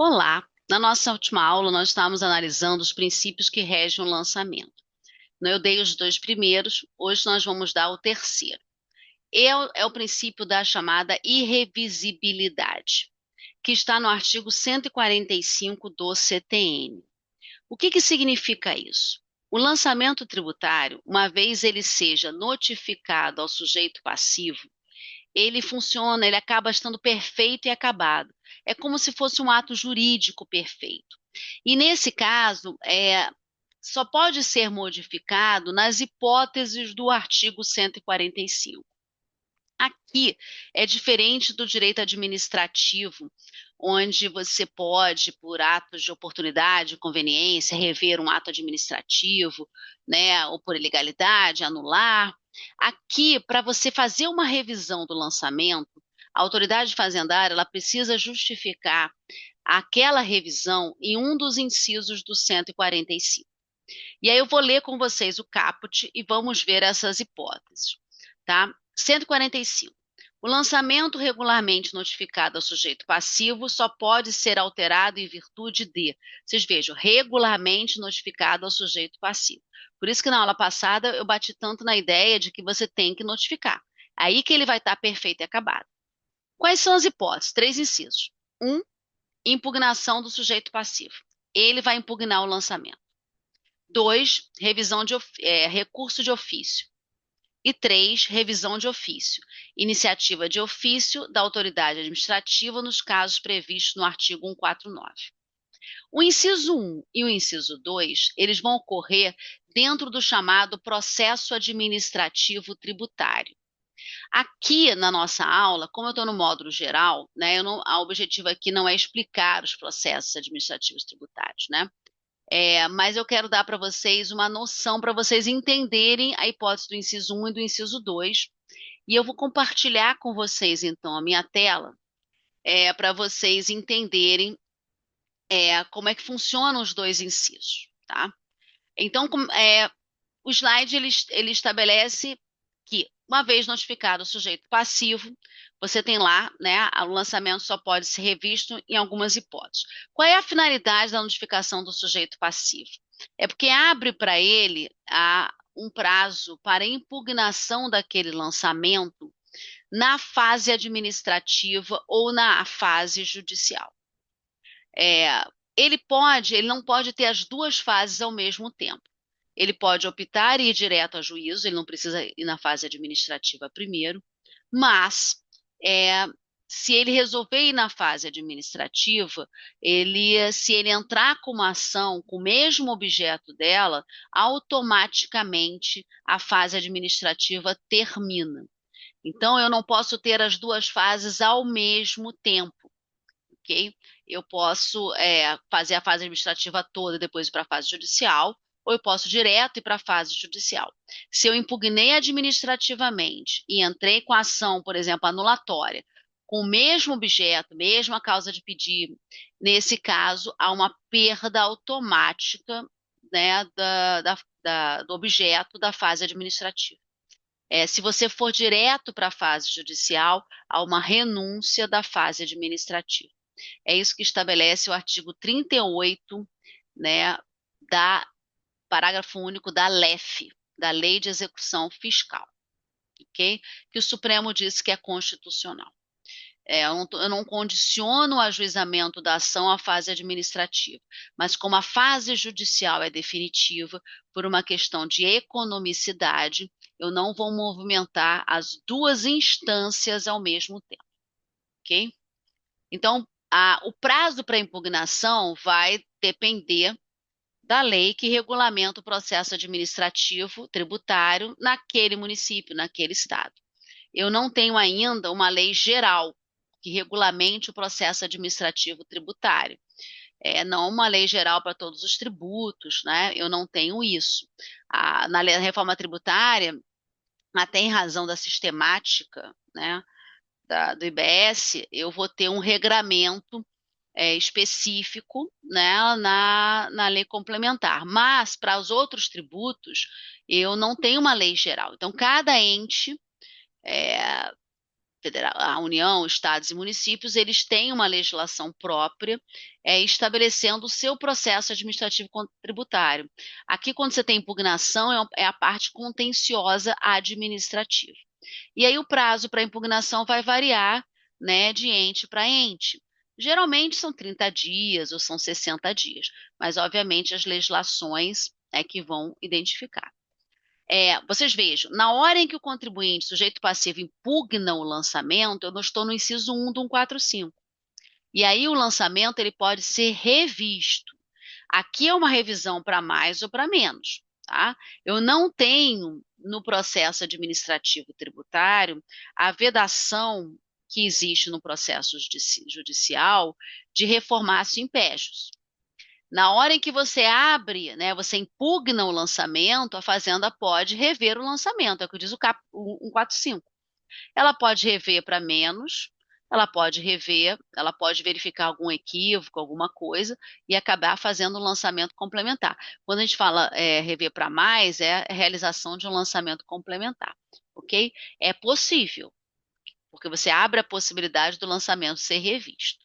Olá! Na nossa última aula, nós estávamos analisando os princípios que regem o lançamento. Eu dei os dois primeiros, hoje nós vamos dar o terceiro. É o princípio da chamada irrevisibilidade, que está no artigo 145 do CTN. O que significa isso? O lançamento tributário, uma vez ele seja notificado ao sujeito passivo, ele funciona, ele acaba estando perfeito e acabado. É como se fosse um ato jurídico perfeito. E nesse caso, só pode ser modificado nas hipóteses do artigo 145. Aqui é diferente do direito administrativo, onde você pode, por atos de oportunidade, conveniência, rever um ato administrativo, né, ou por ilegalidade, anular. Aqui, para você fazer uma revisão do lançamento, a autoridade fazendária ela precisa justificar aquela revisão em um dos incisos do 145. E aí eu vou ler com vocês o caput e vamos ver essas hipóteses, tá? 145. O lançamento regularmente notificado ao sujeito passivo só pode ser alterado em virtude de, vocês vejam, regularmente notificado ao sujeito passivo. Por isso que na aula passada eu bati tanto na ideia de que você tem que notificar. Aí que ele vai estar perfeito e acabado. Quais são as hipóteses? Três incisos. Um, impugnação do sujeito passivo. Ele vai impugnar o lançamento. 2, recurso de ofício. E 3, revisão de ofício. Iniciativa de ofício da autoridade administrativa nos casos previstos no artigo 149. O inciso 1 e o inciso 2, eles vão ocorrer dentro do chamado processo administrativo tributário. Aqui na nossa aula, como eu estou no módulo geral, né, o objetivo aqui não é explicar os processos administrativos tributários, né? Mas eu quero dar para vocês uma noção para vocês entenderem a hipótese do inciso 1 e do inciso 2. E eu vou compartilhar com vocês, então, a minha tela, para vocês entenderem como é que funcionam os dois incisos, tá? Então, o slide ele estabelece que, uma vez notificado o sujeito passivo, você tem lá, né, o lançamento só pode ser revisto em algumas hipóteses. Qual é a finalidade da notificação do sujeito passivo? É porque abre para ele um prazo para impugnação daquele lançamento na fase administrativa ou na fase judicial. Ele não pode ter as duas fases ao mesmo tempo. Ele pode optar e ir direto a juízo, ele não precisa ir na fase administrativa primeiro, mas se ele resolver ir na fase administrativa, se ele entrar com uma ação com o mesmo objeto dela, automaticamente a fase administrativa termina. Então, eu não posso ter as duas fases ao mesmo tempo, ok? Eu posso fazer a fase administrativa toda e depois ir para a fase judicial, ou eu posso direto ir para a fase judicial. Se eu impugnei administrativamente e entrei com a ação, por exemplo, anulatória, com o mesmo objeto, mesma causa de pedido, nesse caso, há uma perda automática, né, do objeto da fase administrativa. Se você for direto para a fase judicial, há uma renúncia da fase administrativa. É isso que estabelece o artigo 38, né, da parágrafo único da LEF, da Lei de Execução Fiscal, ok? Que o Supremo disse que é constitucional. Eu não condiciono o ajuizamento da ação à fase administrativa, mas como a fase judicial é definitiva, por uma questão de economicidade, eu não vou movimentar as duas instâncias ao mesmo tempo, ok? Então, o prazo para impugnação vai depender da lei que regulamenta o processo administrativo tributário naquele município, naquele estado. Eu não tenho ainda uma lei geral que regulamente o processo administrativo tributário. Não uma lei geral para todos os tributos, né? Eu não tenho isso. Na reforma tributária, até em razão da sistemática, né, do IBS, eu vou ter um regramento específico, né, na lei complementar. Mas, para os outros tributos, eu não tenho uma lei geral. Então, cada ente federal, a União, estados e municípios, eles têm uma legislação própria, estabelecendo o seu processo administrativo tributário. Aqui, quando você tem impugnação, é a parte contenciosa administrativa. E aí o prazo para impugnação vai variar, né, de ente para ente. Geralmente são 30 dias ou são 60 dias, mas obviamente as legislações é que vão identificar. Vocês vejam, na hora em que o contribuinte, sujeito passivo, impugna o lançamento, eu não estou no inciso 1 do 145. E aí o lançamento ele pode ser revisto. Aqui é uma revisão para mais ou para menos, tá? Eu não tenho no processo administrativo tributário a vedação que existe no processo judicial de reformácio impégios. Na hora em que você abre, né, você impugna o lançamento, a Fazenda pode rever o lançamento, é o que diz o 145. Ela pode rever para menos, ela pode rever, ela pode verificar algum equívoco, alguma coisa, e acabar fazendo um lançamento complementar. Quando a gente fala rever para mais, é a realização de um lançamento complementar, ok? É possível, porque você abre a possibilidade do lançamento ser revisto.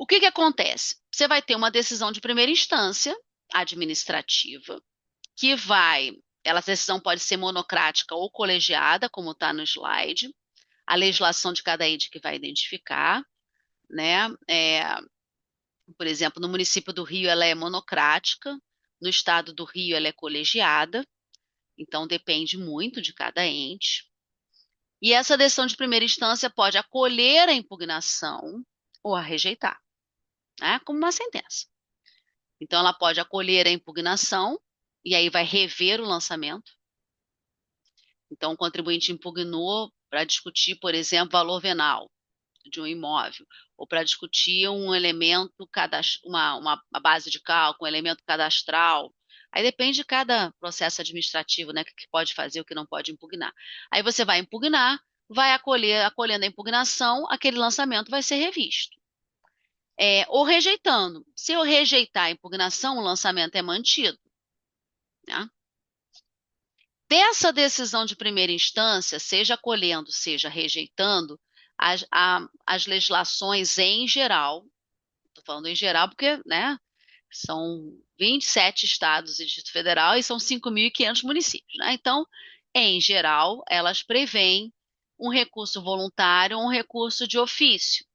O que acontece? Você vai ter uma decisão de primeira instância administrativa que essa decisão pode ser monocrática ou colegiada, como está no slide, a legislação de cada ente que vai identificar, né? Por exemplo, no município do Rio ela é monocrática, no estado do Rio ela é colegiada, então depende muito de cada ente. E essa decisão de primeira instância pode acolher a impugnação ou a rejeitar, né? Como uma sentença. Então, ela pode acolher a impugnação e aí vai rever o lançamento. Então, o contribuinte impugnou para discutir, por exemplo, valor venal de um imóvel, ou para discutir um elemento, uma base de cálculo, um elemento cadastral. Aí depende de cada processo administrativo, né, que pode fazer, o que não pode impugnar. Aí você vai impugnar, vai acolhendo a impugnação, aquele lançamento vai ser revisto. Ou rejeitando. Se eu rejeitar a impugnação, o lançamento é mantido, né? Dessa decisão de primeira instância, seja acolhendo, seja rejeitando, as legislações em geral, estou falando em geral porque, né, são 27 estados e Distrito Federal e são 5.500 municípios, né? Então, em geral, elas prevêem um recurso voluntário ou um recurso de ofício.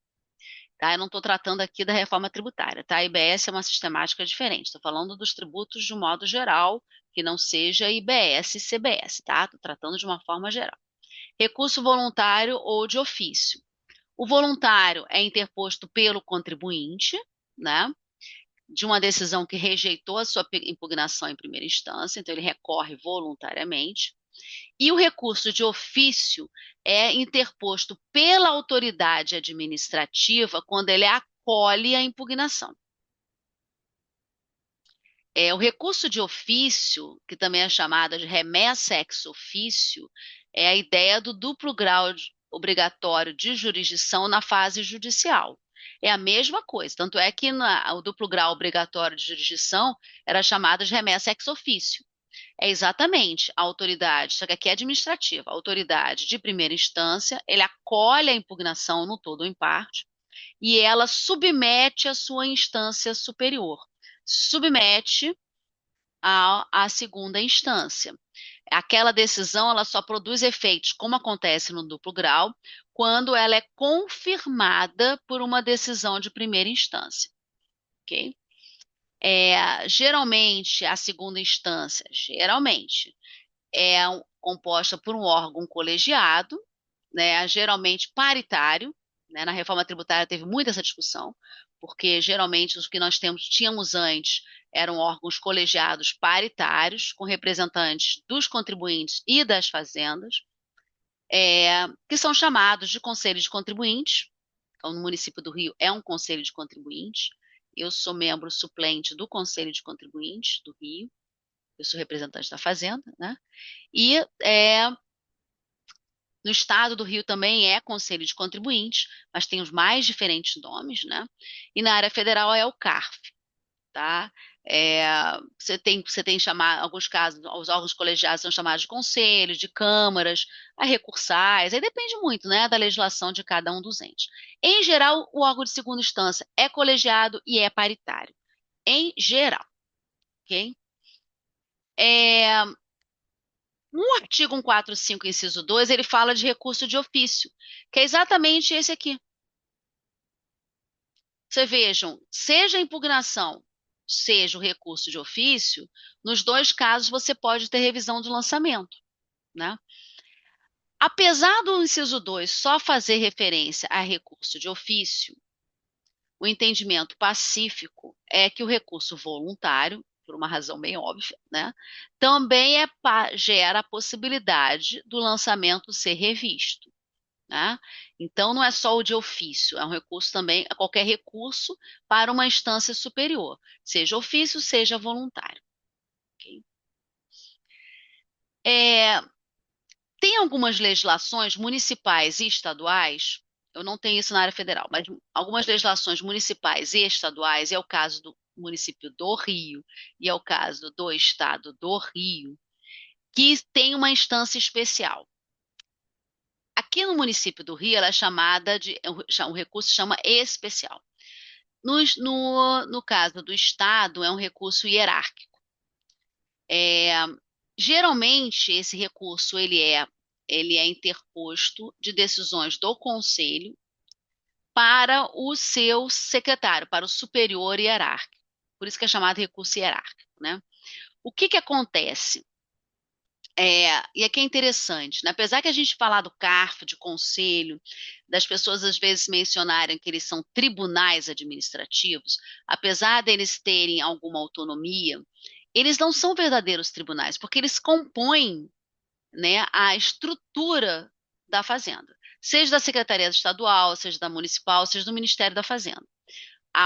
Tá? Eu não estou tratando aqui da reforma tributária, tá? A IBS é uma sistemática diferente. Estou falando dos tributos de um modo geral, que não seja IBS e CBS, tá? Estou tratando de uma forma geral. Recurso voluntário ou de ofício. O voluntário é interposto pelo contribuinte, né? De uma decisão que rejeitou a sua impugnação em primeira instância, então ele recorre voluntariamente. E o recurso de ofício é interposto pela autoridade administrativa quando ele acolhe a impugnação. O recurso de ofício, que também é chamado de remessa ex officio, é a ideia do duplo grau obrigatório de jurisdição na fase judicial. É a mesma coisa, tanto é que o duplo grau obrigatório de jurisdição era chamado de remessa ex officio. É exatamente a autoridade, só que aqui é administrativa, a autoridade de primeira instância, ele acolhe a impugnação no todo ou em parte, e ela submete a sua instância superior, submete à segunda instância. Aquela decisão, ela só produz efeitos, como acontece no duplo grau, quando ela é confirmada por uma decisão de primeira instância, ok? Geralmente, a segunda instância, geralmente, composta por um órgão colegiado, né, geralmente paritário, né, na reforma tributária teve muita essa discussão, porque geralmente os que nós tínhamos antes eram órgãos colegiados paritários, com representantes dos contribuintes e das fazendas, que são chamados de conselho de contribuintes. Então, no município do Rio é um conselho de contribuintes. Eu sou membro suplente do Conselho de Contribuintes do Rio, eu sou representante da Fazenda, né? E no estado do Rio também é Conselho de Contribuintes, mas tem os mais diferentes nomes, né? E na área federal é o CARF, tá? Você tem chamar, alguns casos, os órgãos colegiados são chamados de conselhos, de câmaras, a recursais, aí depende muito, né, da legislação de cada um dos entes. Em geral, o órgão de segunda instância é colegiado e é paritário. Em geral, ok? É, no artigo 145, inciso 2, ele fala de recurso de ofício, que é exatamente esse aqui. Vocês vejam, seja a impugnação, seja o recurso de ofício, nos dois casos você pode ter revisão do lançamento, né? Apesar do inciso 2 só fazer referência a recurso de ofício, o entendimento pacífico é que o recurso voluntário, por uma razão bem óbvia, né, também gera a possibilidade do lançamento ser revisto. Né? Então, não é só o de ofício, é um recurso também, é qualquer recurso para uma instância superior, seja ofício, seja voluntário. Ok? É, tem algumas legislações municipais e estaduais, eu não tenho isso na área federal, mas algumas legislações municipais e estaduais, é o caso do município do Rio e é o caso do estado do Rio, que tem uma instância especial. Aqui no município do Rio, ela é chamada de, o recurso chama especial. No caso do Estado, é um recurso hierárquico. É, geralmente, esse recurso ele é interposto de decisões do Conselho para o seu secretário, para o superior hierárquico. Por isso que é chamado recurso hierárquico, né? O que que acontece? E aqui é interessante, né? Apesar que a gente falar do CARF, de conselho, das pessoas às vezes mencionarem que eles são tribunais administrativos, apesar deles terem alguma autonomia, eles não são verdadeiros tribunais, porque eles compõem, né, a estrutura da Fazenda, seja da Secretaria Estadual, seja da Municipal, seja do Ministério da Fazenda.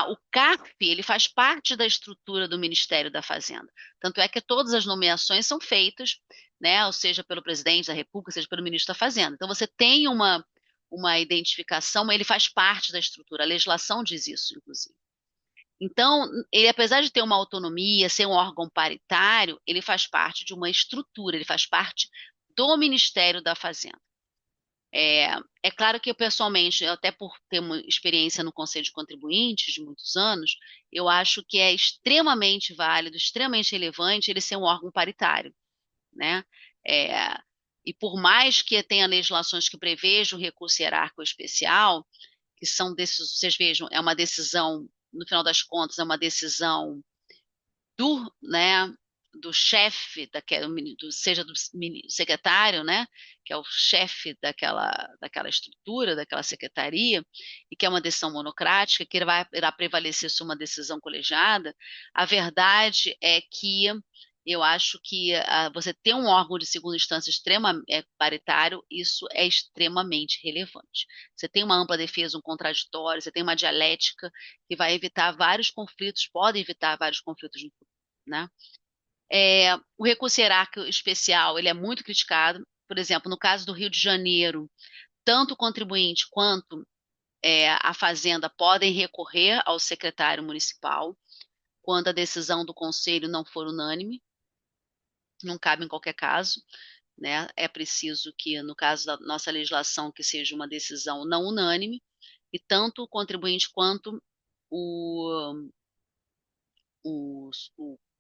O CARF, ele faz parte da estrutura do Ministério da Fazenda. Tanto é que todas as nomeações são feitas, né, ou seja, pelo presidente da República, seja pelo ministro da Fazenda. Então, você tem uma identificação, mas ele faz parte da estrutura. A legislação diz isso, inclusive. Então, ele, apesar de ter uma autonomia, ser um órgão paritário, ele faz parte de uma estrutura, ele faz parte do Ministério da Fazenda. É claro que eu, pessoalmente, até por ter uma experiência no Conselho de Contribuintes de muitos anos, eu acho que é extremamente válido, extremamente relevante ele ser um órgão paritário, né? É, e por mais que tenha legislações que prevejam recurso hierárquico especial, que são desses, vocês vejam, é uma decisão, no final das contas, é uma decisão né, do chefe, seja do secretário, né, que é o chefe daquela estrutura, daquela secretaria, e que é uma decisão monocrática, que irá prevalecer sobre uma decisão colegiada, a verdade é que eu acho que você ter um órgão de segunda instância paritário, isso é extremamente relevante. Você tem uma ampla defesa, um contraditório, você tem uma dialética que vai evitar vários conflitos, pode evitar vários conflitos no futuro, né? O recurso hierárquico especial, ele é muito criticado. Por exemplo, no caso do Rio de Janeiro, tanto o contribuinte quanto a Fazenda podem recorrer ao secretário municipal quando a decisão do conselho não for unânime, não cabe em qualquer caso, né? É preciso que, no caso da nossa legislação, que seja uma decisão não unânime, e tanto o contribuinte quanto o, o,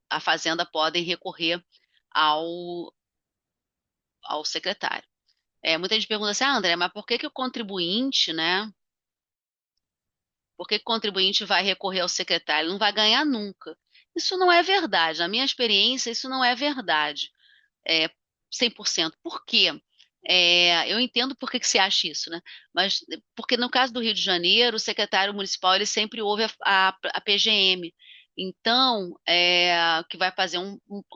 a Fazenda podem recorrer ao, ao secretário. Muita gente pergunta assim, André, mas por que que o contribuinte, né? Por que que o contribuinte vai recorrer ao secretário? Ele não vai ganhar nunca. Isso não é verdade. Na minha experiência, isso não é verdade. 100%. Por quê? Eu entendo por que que você acha isso, né? Mas porque no caso do Rio de Janeiro, o secretário municipal ele sempre ouve a PGM. Então, que vai fazer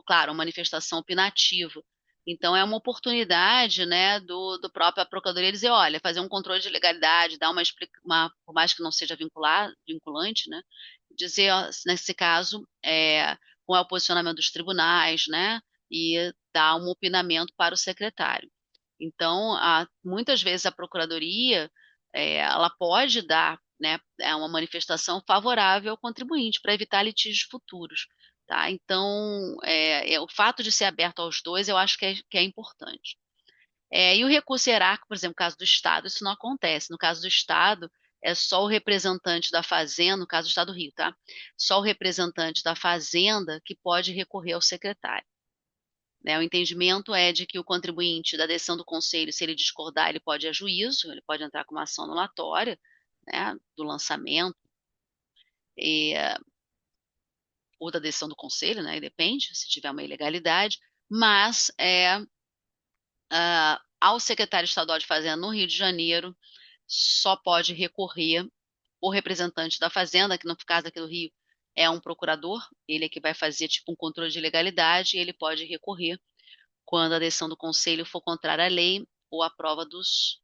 claro, uma manifestação opinativa. Então, é uma oportunidade, né, do próprio Procuradoria dizer, olha, fazer um controle de legalidade, dar por mais que não seja vinculante, né, dizer, ó, nesse caso, qual é o posicionamento dos tribunais, né, e dar um opinamento para o secretário. Então, muitas vezes a Procuradoria, ela pode dar, né, uma manifestação favorável ao contribuinte para evitar litígios futuros. tá? Então, o fato de ser aberto aos dois, eu acho que é importante. E o recurso hierárquico, por exemplo, no caso do Estado, isso não acontece. No caso do Estado, é só o representante da Fazenda, no caso do Estado do Rio, tá? Só o representante da Fazenda que pode recorrer ao secretário. Né? O entendimento é de que o contribuinte da decisão do conselho, se ele discordar, ele pode ir a juízo, ele pode entrar com uma ação anulatória, né, do lançamento, e, ou da decisão do conselho, né, depende, se tiver uma ilegalidade, mas ao secretário estadual de Fazenda no Rio de Janeiro só pode recorrer o representante da Fazenda, que no caso aqui do Rio é um procurador, ele é que vai fazer tipo um controle de legalidade, e ele pode recorrer quando a decisão do conselho for contrária à lei ou à prova dos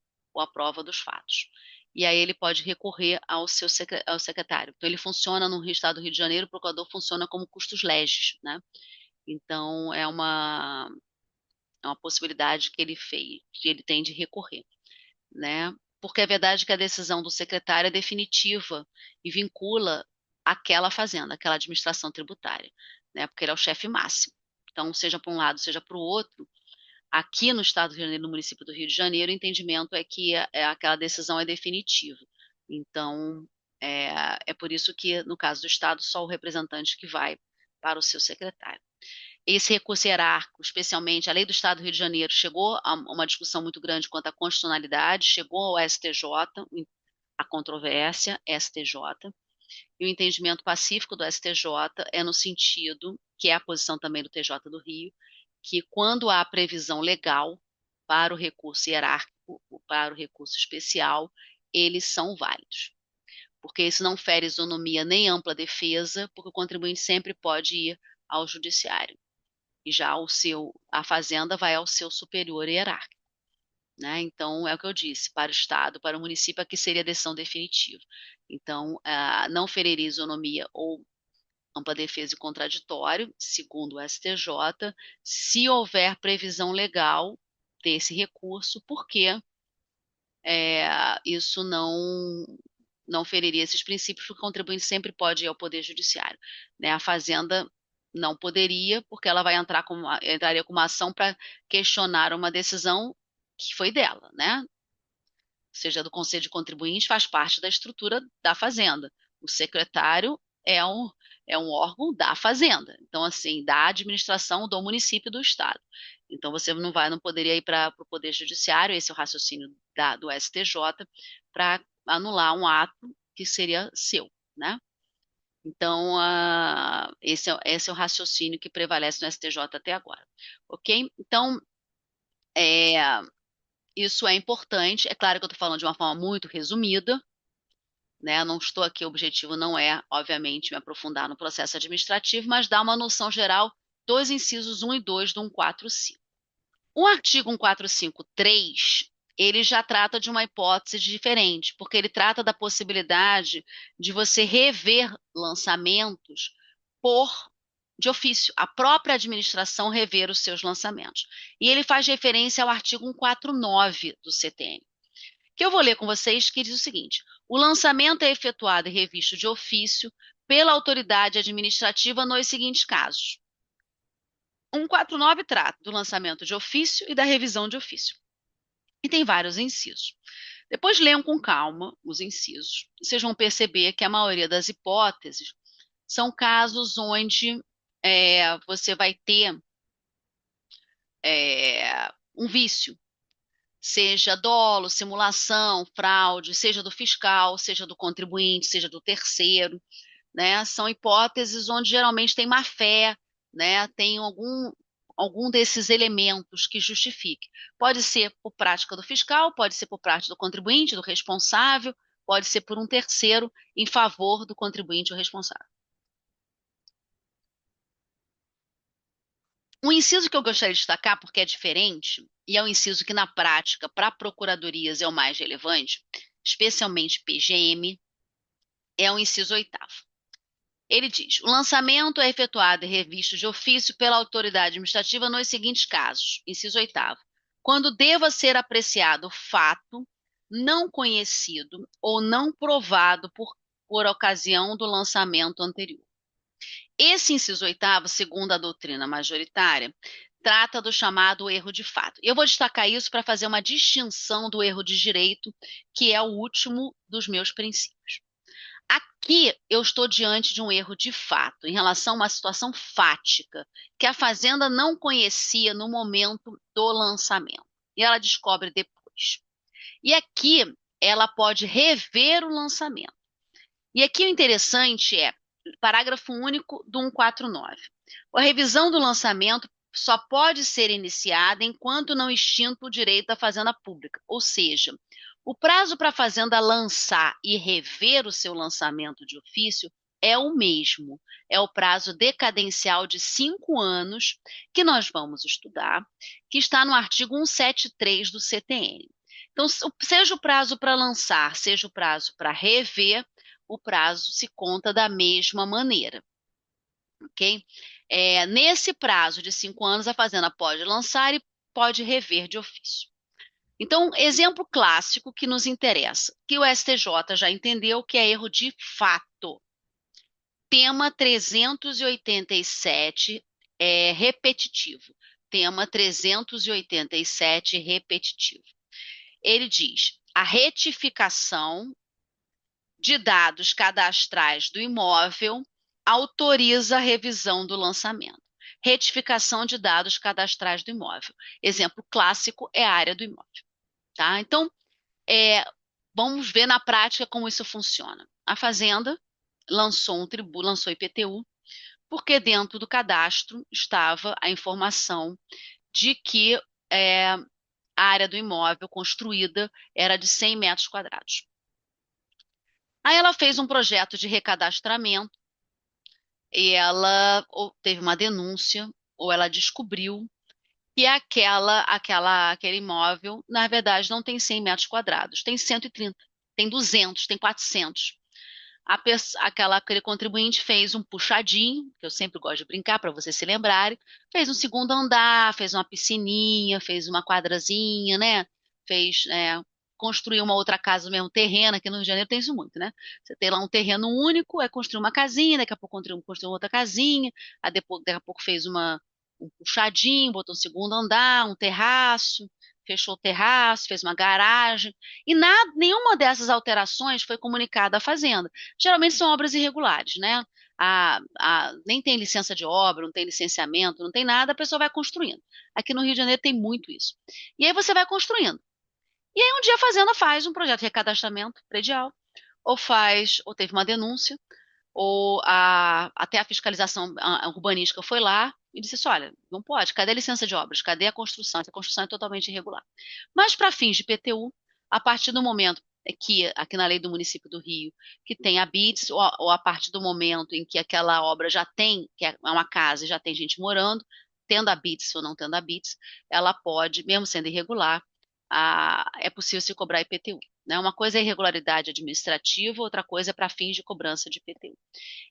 fatos. E aí ele pode recorrer ao secretário. Então ele funciona no estado do Rio de Janeiro, o procurador funciona como custos legis, né? Então é uma possibilidade que ele tem de recorrer, né? Porque é verdade que a decisão do secretário é definitiva e vincula aquela fazenda, aquela administração tributária, né? Porque ele é o chefe máximo. Então, seja para um lado, seja para o outro, aqui no estado do Rio de Janeiro, no município do Rio de Janeiro, o entendimento é que aquela decisão é definitiva. Então, é por isso que, no caso do estado, só o representante que vai para o seu secretário. Esse recurso hierárquico, especialmente a lei do Estado do Rio de Janeiro, chegou a uma discussão muito grande quanto à constitucionalidade, chegou ao STJ, a controvérsia STJ, e o entendimento pacífico do STJ é no sentido, que é a posição também do TJ do Rio, que quando há previsão legal para o recurso hierárquico, para o recurso especial, eles são válidos. Porque isso não fere isonomia nem ampla defesa, porque o contribuinte sempre pode ir ao judiciário. E já a fazenda vai ao seu superior hierárquico. Né? Então, é o que eu disse, para o Estado, para o município, aqui seria a decisão definitiva. Então, não feriria isonomia ou ampla defesa e contraditório, segundo o STJ, se houver previsão legal desse recurso, porque isso não feriria esses princípios, porque o contribuinte sempre pode ir ao Poder Judiciário. Né? A Fazenda não poderia, porque ela entraria com uma ação para questionar uma decisão que foi dela, né? Seja do Conselho de Contribuintes, faz parte da estrutura da Fazenda. O secretário é um órgão da Fazenda, então, assim, da administração do município e do Estado. Então, você não poderia ir para o Poder Judiciário, esse é o raciocínio do STJ, para anular um ato que seria seu, né? Então, esse é o raciocínio que prevalece no STJ até agora, ok? Então, isso é importante. É claro que eu estou falando de uma forma muito resumida, né? Não estou aqui, o objetivo não é, obviamente, me aprofundar no processo administrativo, mas dar uma noção geral dos incisos 1 e 2 do 145. O artigo 1453, ele já trata de uma hipótese diferente, porque ele trata da possibilidade de você rever lançamentos de ofício, a própria administração rever os seus lançamentos. E ele faz referência ao artigo 149 do CTN, que eu vou ler com vocês, que diz o seguinte: o lançamento é efetuado e revisto de ofício pela autoridade administrativa nos seguintes casos. 149 trata do lançamento de ofício e da revisão de ofício. E tem vários incisos. Depois leiam com calma os incisos. Vocês vão perceber que a maioria das hipóteses são casos onde você vai ter um vício, seja dolo, simulação, fraude, seja do fiscal, seja do contribuinte, seja do terceiro, né? São hipóteses onde geralmente tem má fé, né? Tem algum desses elementos que justifique. Pode ser por prática do fiscal, pode ser por prática do contribuinte, do responsável, pode ser por um terceiro em favor do contribuinte ou responsável. Um inciso que eu gostaria de destacar, porque é diferente, e é um inciso que na prática, para procuradorias, é o mais relevante, especialmente PGM, é o inciso 8º. Ele diz: o lançamento é efetuado e revisto de ofício pela autoridade administrativa nos seguintes casos. Inciso 8º. Quando deva ser apreciado fato não conhecido ou não provado por ocasião do lançamento anterior. Esse inciso oitavo, segundo a doutrina majoritária, trata do chamado erro de fato. Eu vou destacar isso para fazer uma distinção do erro de direito, que é o último dos meus princípios. Aqui eu estou diante de um erro de fato, em relação a uma situação fática, que a fazenda não conhecia no momento do lançamento, e ela descobre depois. E aqui ela pode rever o lançamento. E aqui o interessante é, parágrafo único do 149. A revisão do lançamento só pode ser iniciada enquanto não extinto o direito da fazenda pública, ou seja, o prazo para a fazenda lançar e rever o seu lançamento de ofício é o mesmo, é o prazo decadencial de 5 anos que nós vamos estudar, que está no artigo 173 do CTN. Então, seja o prazo para lançar, seja o prazo para rever, o prazo se conta da mesma maneira, ok? Nesse prazo de 5 anos, a fazenda pode lançar e pode rever de ofício. Então, exemplo clássico que nos interessa, que o STJ já entendeu que é erro de fato. Tema 387 é repetitivo. Tema 387 repetitivo. Ele diz: a retificação de dados cadastrais do imóvel autoriza a revisão do lançamento. Retificação de dados cadastrais do imóvel. Exemplo clássico é a área do imóvel. Tá? Então, vamos ver na prática como isso funciona. A Fazenda lançou lançou IPTU, porque dentro do cadastro estava a informação de que a área do imóvel construída era de 100 metros quadrados. Aí ela fez um projeto de recadastramento e ela teve uma denúncia, ou ela descobriu que aquele imóvel, na verdade, não tem 100 metros quadrados, tem 130, tem 200, tem 400. Aquele contribuinte fez um puxadinho, que eu sempre gosto de brincar para vocês se lembrarem, fez um segundo andar, fez uma piscininha, fez uma quadrazinha, né? Construiu uma outra casa no mesmo terreno, aqui no Rio de Janeiro tem isso muito, né? Você tem lá um terreno único, aí construiu uma casinha, daqui a pouco construiu outra casinha, aí daqui a pouco fez um puxadinho, botou um segundo andar, um terraço, fechou o terraço, fez uma garagem, e nenhuma dessas alterações foi comunicada à Fazenda. Geralmente são obras irregulares, né? Nem tem licença de obra, não tem licenciamento, não tem nada, a pessoa vai construindo. Aqui no Rio de Janeiro tem muito isso. E aí você vai construindo. E aí um dia a Fazenda faz um projeto de recadastramento predial, ou teve uma denúncia, ou até a fiscalização urbanística foi lá e disse assim, olha, não pode, cadê a licença de obras? Cadê a construção? Essa construção é totalmente irregular. Mas para fins de IPTU, a partir do momento que, aqui na lei do município do Rio, que tem a BITS, ou a partir do momento em que aquela obra já tem, que é uma casa e já tem gente morando, tendo a BITS ou não tendo a BITS, ela pode, mesmo sendo irregular, é possível se cobrar IPTU. Né? Uma coisa é irregularidade administrativa, outra coisa é para fins de cobrança de IPTU,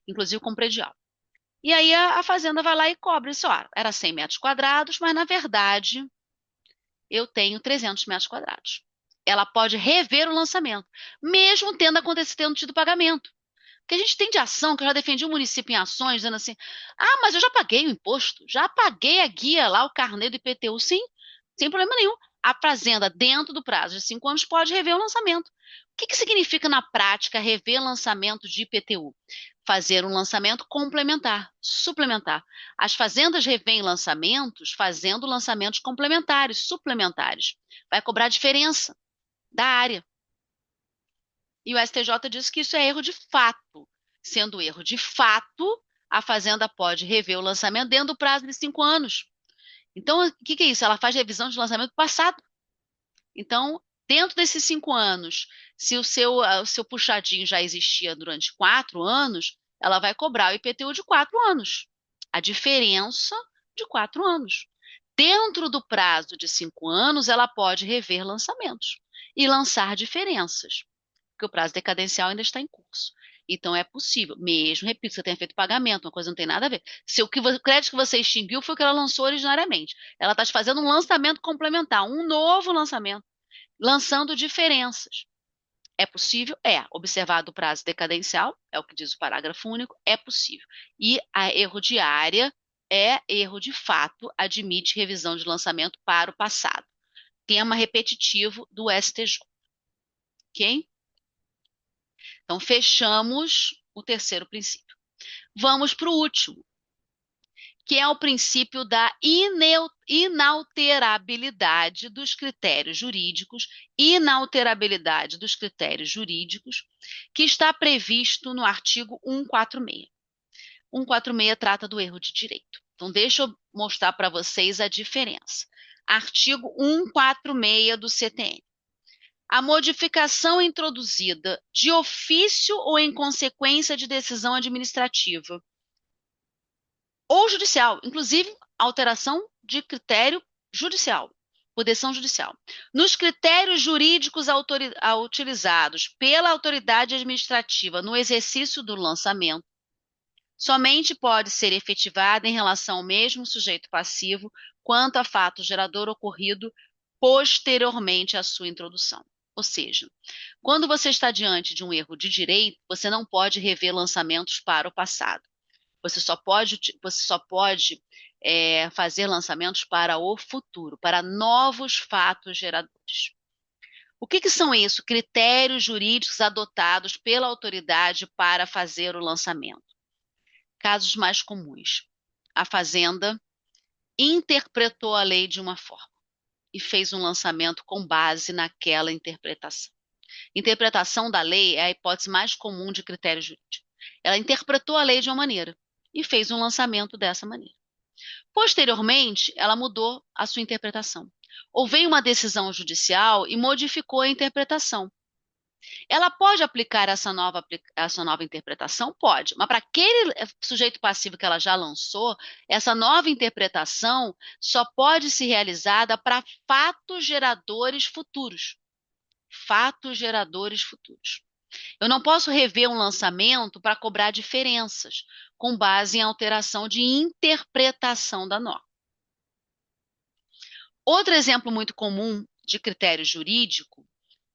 inclusive com predial. E aí a Fazenda vai lá e cobra isso, ó, era 100 metros quadrados, mas na verdade eu tenho 300 metros quadrados. Ela pode rever o lançamento, mesmo tendo tido pagamento. Porque a gente tem de ação, que eu já defendi o município em ações, dizendo assim, mas eu já paguei o imposto, já paguei a guia lá, o carnê do IPTU, sim, sem problema nenhum. A Fazenda, dentro do prazo de 5 anos, pode rever o lançamento. O que significa na prática rever lançamento de IPTU? Fazer um lançamento complementar, suplementar. As fazendas revêem lançamentos fazendo lançamentos complementares, suplementares. Vai cobrar diferença da área. E o STJ disse que isso é erro de fato. Sendo erro de fato, a Fazenda pode rever o lançamento dentro do prazo de 5 anos. Então, o que é isso? Ela faz revisão de lançamento passado. Então, dentro desses 5 anos, se o seu puxadinho já existia durante 4 anos, ela vai cobrar o IPTU de 4 anos. A diferença de 4 anos. Dentro do prazo de 5 anos, ela pode rever lançamentos e lançar diferenças, porque o prazo decadencial ainda está em curso. Então, é possível, mesmo, repito, você tenha feito pagamento, uma coisa não tem nada a ver. Se o crédito que você extinguiu foi o que ela lançou originariamente. Ela está te fazendo um lançamento complementar, um novo lançamento, lançando diferenças. É possível? É. Observado o prazo decadencial, é o que diz o parágrafo único, é possível. E a erro de área é erro de fato, admite revisão de lançamento para o passado. Tema repetitivo do STJ. Ok? Então, fechamos o terceiro princípio. Vamos para o último, que é o princípio da inalterabilidade dos critérios jurídicos, que está previsto no artigo 146. 146 trata do erro de direito. Então, deixa eu mostrar para vocês a diferença. Artigo 146 do CTN. A modificação introduzida de ofício ou em consequência de decisão administrativa ou judicial, inclusive alteração de critério judicial, por decisão judicial, nos critérios jurídicos utilizados pela autoridade administrativa no exercício do lançamento, somente pode ser efetivada em relação ao mesmo sujeito passivo quanto a fato gerador ocorrido posteriormente à sua introdução. Ou seja, quando você está diante de um erro de direito, você não pode rever lançamentos para o passado. Você só pode fazer lançamentos para o futuro, para novos fatos geradores. O que são isso? Critérios jurídicos adotados pela autoridade para fazer o lançamento. Casos mais comuns. A Fazenda interpretou a lei de uma forma e fez um lançamento com base naquela interpretação. Interpretação da lei é a hipótese mais comum de critério jurídico. Ela interpretou a lei de uma maneira e fez um lançamento dessa maneira. Posteriormente, ela mudou a sua interpretação. Ou veio uma decisão judicial e modificou a interpretação. Ela pode aplicar essa nova interpretação? Pode, mas para aquele sujeito passivo que ela já lançou, essa nova interpretação só pode ser realizada para fatos geradores futuros. Fatos geradores futuros. Eu não posso rever um lançamento para cobrar diferenças, com base em alteração de interpretação da norma. Outro exemplo muito comum de critério jurídico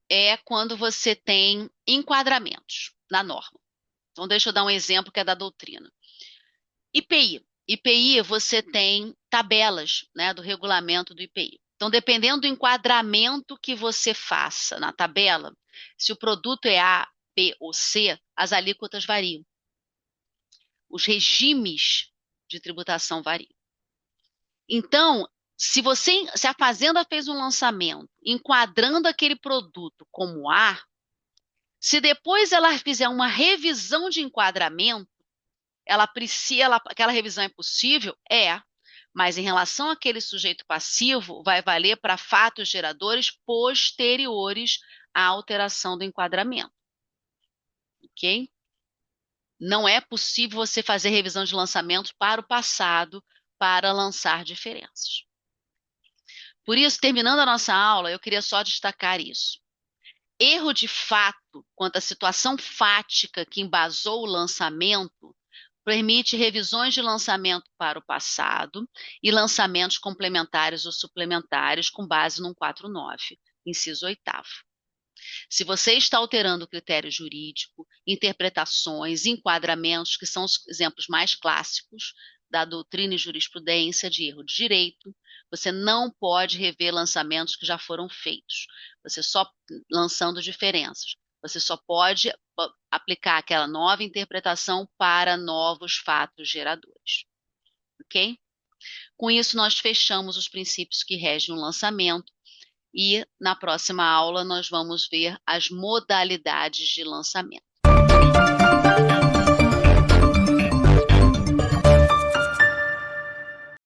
é quando você tem enquadramentos na norma. Então, deixa eu dar um exemplo que é da doutrina. IPI. IPI, você tem tabelas, né, do regulamento do IPI. Então, dependendo do enquadramento que você faça na tabela, se o produto é A, B ou C, as alíquotas variam. Os regimes de tributação variam. Então, se a Fazenda fez um lançamento enquadrando aquele produto como A, se depois ela fizer uma revisão de enquadramento, aquela revisão é possível? É. Mas em relação àquele sujeito passivo, vai valer para fatos geradores posteriores à alteração do enquadramento. Ok? Não é possível você fazer revisão de lançamento para o passado para lançar diferenças. Por isso, terminando a nossa aula, eu queria só destacar isso. Erro de fato quanto à situação fática que embasou o lançamento permite revisões de lançamento para o passado e lançamentos complementares ou suplementares com base no 149, inciso 8º. Se você está alterando o critério jurídico, interpretações, enquadramentos, que são os exemplos mais clássicos da doutrina e jurisprudência de erro de direito, você não pode rever lançamentos que já foram feitos. Você só lançando diferenças. Você só pode aplicar aquela nova interpretação para novos fatos geradores. Ok? Com isso, nós fechamos os princípios que regem o lançamento e na próxima aula nós vamos ver as modalidades de lançamento.